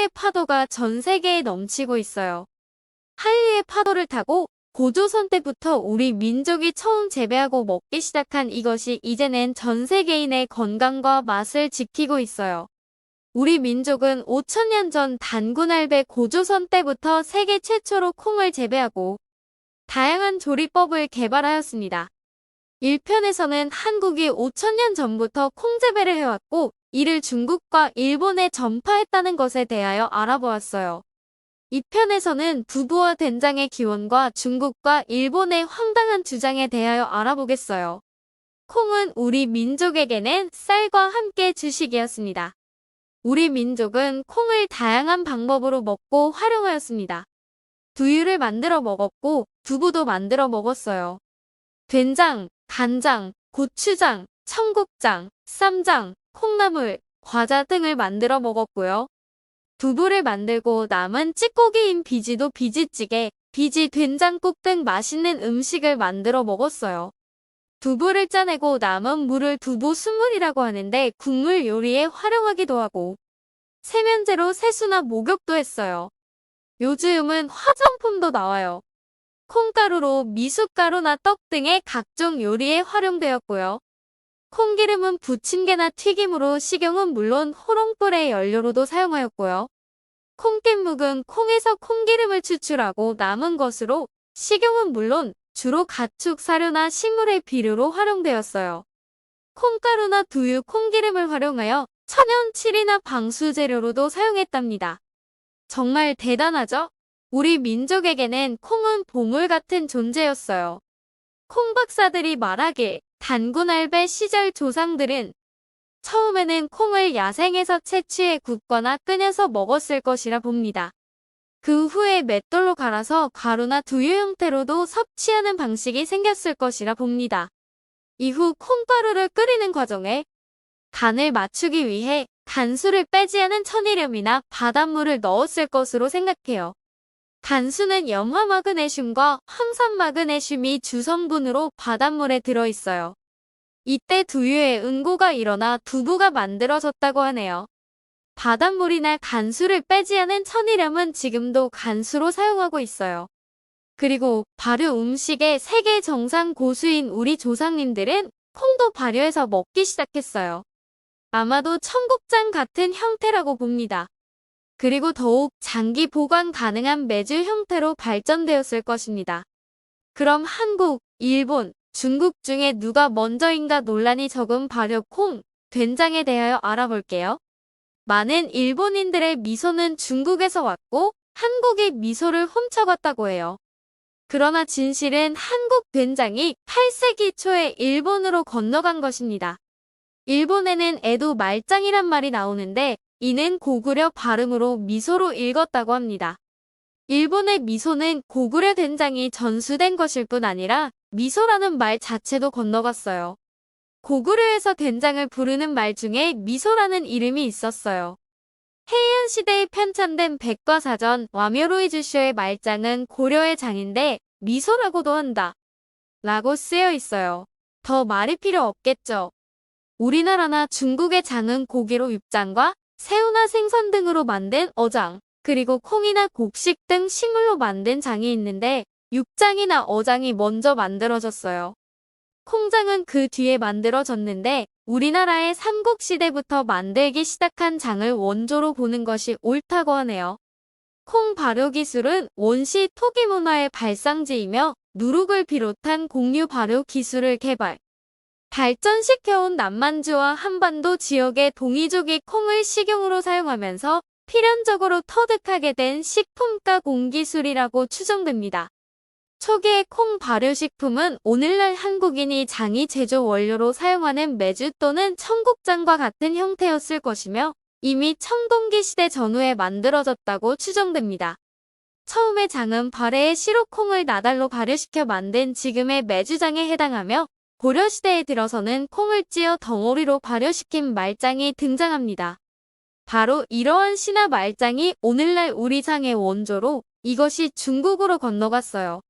한류의 파도가 전 세계에 넘치고 있어요. 한류의 파도를 타고 고조선 때부터 우리 민족이 처음 재배하고 먹기 시작한 이것이 이제는 전 세계인의 건강과 맛을 지키고 있어요. 우리 민족은 5000년 전 단군할배 고조선 때부터 세계 최초로 콩을 재배하고 다양한 조리법을 개발하였습니다. 1편에서는 한국이 5000년 전부터 콩 재배를 해왔고 이를 중국과 일본에 전파했다는 것에 대하여 알아보았어요. 2편에서는 두부와 된장의 기원과 중국과 일본의 황당한 주장에 대하여 알아보겠어요. 콩은 우리 민족에게는 쌀과 함께 주식이었습니다. 우리 민족은 콩을 다양한 방법으로 먹고 활용하였습니다. 두유를 만들어 먹었고 두부도 만들어 먹었어요. 된장, 간장, 고추장, 청국장, 쌈장, 콩나물, 과자 등을 만들어 먹었고요. 두부를 만들고 남은 찌꺼기인 비지도 비지찌개, 비지 된장국 등 맛있는 음식을 만들어 먹었어요. 두부를 짜내고 남은 물을 두부 순물이라고 하는데 국물 요리에 활용하기도 하고 세면제로 세수나 목욕도 했어요. 요즘은 화장품도 나와요. 콩가루로 미숫가루나 떡 등의 각종 요리에 활용되었고요. 콩기름은 부침개나 튀김으로 식용은 물론 호롱불의 연료로도 사용하였고요. 콩깻묵은 콩에서 콩기름을 추출하고 남은 것으로 식용은 물론 주로 가축 사료나 식물의 비료로 활용되었어요. 콩가루나 두유, 콩기름을 활용하여 천연 칠이나 방수 재료로도 사용했답니다. 정말 대단하죠? 우리 민족에게는 콩은 보물 같은 존재였어요. 콩 박사들이 말하길 단군할배 시절 조상들은 처음에는 콩을 야생에서 채취해 굽거나 끓여서 먹었을 것이라 봅니다. 그 후에 맷돌로 갈아서 가루나 두유 형태로도 섭취하는 방식이 생겼을 것이라 봅니다. 이후 콩가루를 끓이는 과정에 간을 맞추기 위해 간수를 빼지 않은 천일염이나 바닷물을 넣었을 것으로 생각해요. 간수는 염화마그네슘과 황산마그네슘이 주성분으로 바닷물에 들어있어요. 이때 두유에 응고가 일어나 두부가 만들어졌다고 하네요. 바닷물이나 간수를 빼지 않은 천일염은 지금도 간수로 사용하고 있어요. 그리고 발효 음식의 세계 정상 고수인 우리 조상님들은 콩도 발효해서 먹기 시작했어요. 아마도 청국장 같은 형태라고 봅니다. 그리고 더욱 장기 보관 가능한 메주 형태로 발전되었을 것입니다. 그럼 한국, 일본, 중국 중에 누가 먼저인가 논란이 적은 발효 콩, 된장에 대하여 알아볼게요. 많은 일본인들의 미소는 중국에서 왔고 한국이 미소를 훔쳐갔다고 해요. 그러나 진실은 한국 된장이 8세기 초에 일본으로 건너간 것입니다. 일본에는 에도 말짱이란 말이 나오는데 이는 고구려 발음으로 미소로 읽었다고 합니다. 일본의 미소는 고구려 된장이 전수된 것일 뿐 아니라 미소라는 말 자체도 건너갔어요. 고구려에서 된장을 부르는 말 중에 미소라는 이름이 있었어요. 헤이안 시대에 편찬된 백과사전 와묘로이즈쇼의 말장은 고려의 장인데 미소라고도 한다 라고 쓰여 있어요. 더 말이 필요 없겠죠. 우리나라나 중국의 장은 고기로 육장과 새우나 생선 등으로 만든 어장, 그리고 콩이나 곡식 등 식물로 만든 장이 있는데 육장이나 어장이 먼저 만들어졌어요. 콩장은 그 뒤에 만들어졌는데 우리나라의 삼국시대부터 만들기 시작한 장을 원조로 보는 것이 옳다고 하네요. 콩 발효 기술은 원시 토기 문화의 발상지이며 누룩을 비롯한 곡류 발효 기술을 개발, 발전시켜온 남만주와 한반도 지역의 동이족이 콩을 식용으로 사용하면서 필연적으로 터득하게 된 식품가 공기술이라고 추정됩니다. 초기의 콩 발효식품은 오늘날 한국인이 장이 제조 원료로 사용하는 메주 또는 청국장과 같은 형태였을 것이며 이미 청동기 시대 전후에 만들어졌다고 추정됩니다. 처음에 장은 발해의 시로콩을 나달로 발효시켜 만든 지금의 메주장에 해당하며 고려시대에 들어서는 콩을 찧어 덩어리로 발효시킨 말장이 등장합니다. 바로 이러한 신화 말장이 오늘날 우리 장의 원조로 이것이 중국으로 건너갔어요.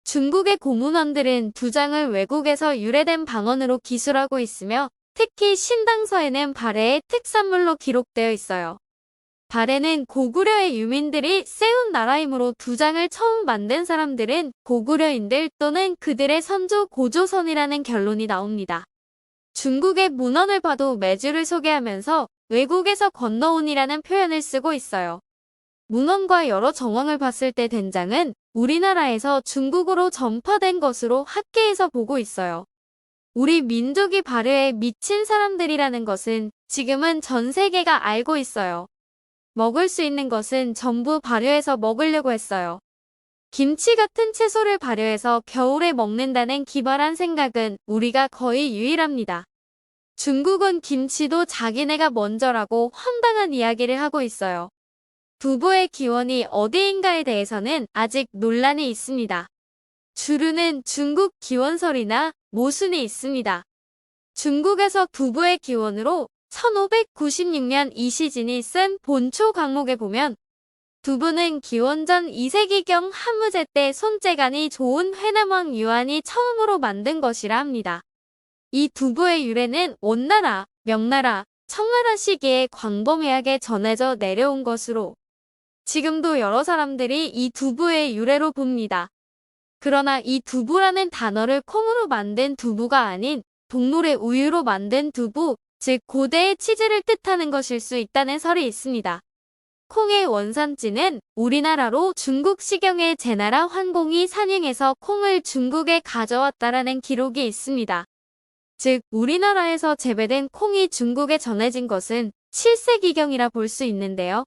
중국의 고문원들은 두 장을 외국에서 유래된 방언으로 기술하고 있으며 특히 신당서에는 발해의 특산물로 기록되어 있어요. 발해는 고구려의 유민들이 세운 나라이므로 두장을 처음 만든 사람들은 고구려인들 또는 그들의 선조 고조선이라는 결론이 나옵니다. 중국의 문헌을 봐도 매주를 소개하면서 외국에서 건너온이라는 표현을 쓰고 있어요. 문헌과 여러 정황을 봤을 때 된장은 우리나라에서 중국으로 전파된 것으로 학계에서 보고 있어요. 우리 민족이 발해에 미친 사람들이라는 것은 지금은 전 세계가 알고 있어요. 먹을 수 있는 것은 전부 발효해서 먹으려고 했어요. 김치 같은 채소를 발효해서 겨울에 먹는다는 기발한 생각은 우리가 거의 유일합니다. 중국은 김치도 자기네가 먼저라고 황당한 이야기를 하고 있어요. 두부의 기원이 어디인가에 대해서는 아직 논란이 있습니다. 주류는 중국 기원설이나 모순이 있습니다. 중국에서 두부의 기원으로 1596년 이시진이 쓴 본초 강목에 보면 두부는 기원전 2세기경 한무제 때 손재간이 좋은 회남왕 유한이 처음으로 만든 것이라 합니다. 이 두부의 유래는 원나라, 명나라, 청나라 시기에 광범위하게 전해져 내려온 것으로 지금도 여러 사람들이 이 두부의 유래로 봅니다. 그러나 이 두부라는 단어를 콩으로 만든 두부가 아닌 동물의 우유로 만든 두부, 즉 고대의 치즈를 뜻하는 것일 수 있다는 설이 있습니다. 콩의 원산지는 우리나라로 중국 시경의 제나라 환공이 산행해서 콩을 중국에 가져왔다라는 기록이 있습니다. 즉 우리나라에서 재배된 콩이 중국에 전해진 것은 7세기경이라 볼 수 있는데요.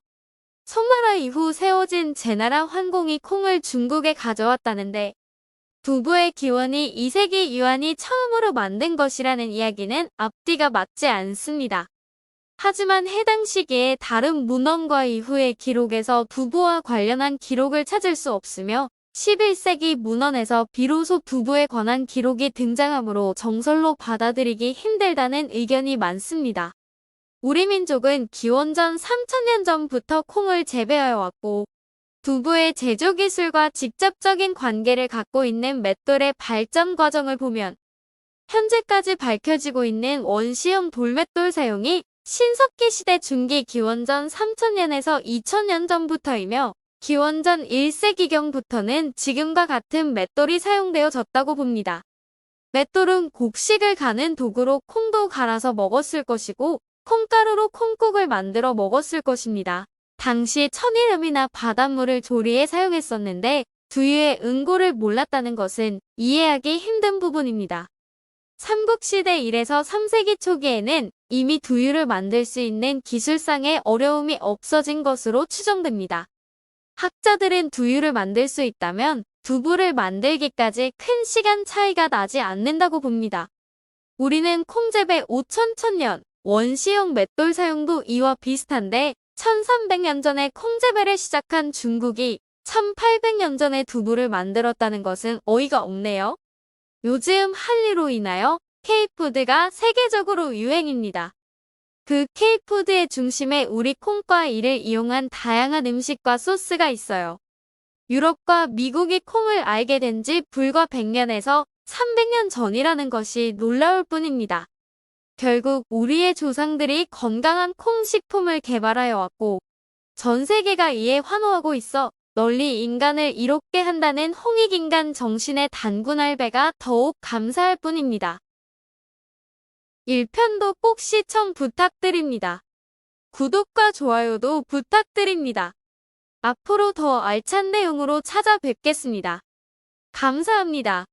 송나라 이후 세워진 제나라 환공이 콩을 중국에 가져왔다는데 두부의 기원이 2세기 유한이 처음으로 만든 것이라는 이야기는 앞뒤가 맞지 않습니다. 하지만 해당 시기에 다른 문헌과 이후의 기록에서 두부와 관련한 기록을 찾을 수 없으며 11세기 문헌에서 비로소 두부에 관한 기록이 등장하므로 정설로 받아들이기 힘들다는 의견이 많습니다. 우리 민족은 기원전 3000년 전부터 콩을 재배하여 왔고 두부의 제조 기술과 직접적인 관계를 갖고 있는 맷돌의 발전 과정을 보면 현재까지 밝혀지고 있는 원시형 돌맷돌 사용이 신석기 시대 중기 기원전 3000년에서 2000년 전부터이며 기원전 1세기경부터는 지금과 같은 맷돌이 사용되어졌다고 봅니다. 맷돌은 곡식을 가는 도구로 콩도 갈아서 먹었을 것이고 콩가루로 콩국을 만들어 먹었을 것입니다. 당시 천일염이나 바닷물을 조리에 사용했었는데 두유의 응고를 몰랐다는 것은 이해하기 힘든 부분입니다. 삼국시대 1에서 3세기 초기에는 이미 두유를 만들 수 있는 기술상의 어려움이 없어진 것으로 추정됩니다. 학자들은 두유를 만들 수 있다면 두부를 만들기까지 큰 시간 차이가 나지 않는다고 봅니다. 우리는 콩재배 5000년, 원시형 맷돌 사용도 이와 비슷한데 1300년 전에 콩재배를 시작한 중국이 1800년 전에 두부를 만들었다는 것은 어이가 없네요. 요즘 한리로 인하여 K푸드가 세계적으로 유행입니다. 그 K푸드의 중심에 우리 콩과 이를 이용한 다양한 음식과 소스가 있어요. 유럽과 미국이 콩을 알게 된 지 불과 100년에서 300년 전이라는 것이 놀라울 뿐입니다. 결국 우리의 조상들이 건강한 콩 식품을 개발하여 왔고 전 세계가 이에 환호하고 있어 널리 인간을 이롭게 한다는 홍익인간 정신의 단군 할배가 더욱 감사할 뿐입니다. 1편도 꼭 시청 부탁드립니다. 구독과 좋아요도 부탁드립니다. 앞으로 더 알찬 내용으로 찾아뵙겠습니다. 감사합니다.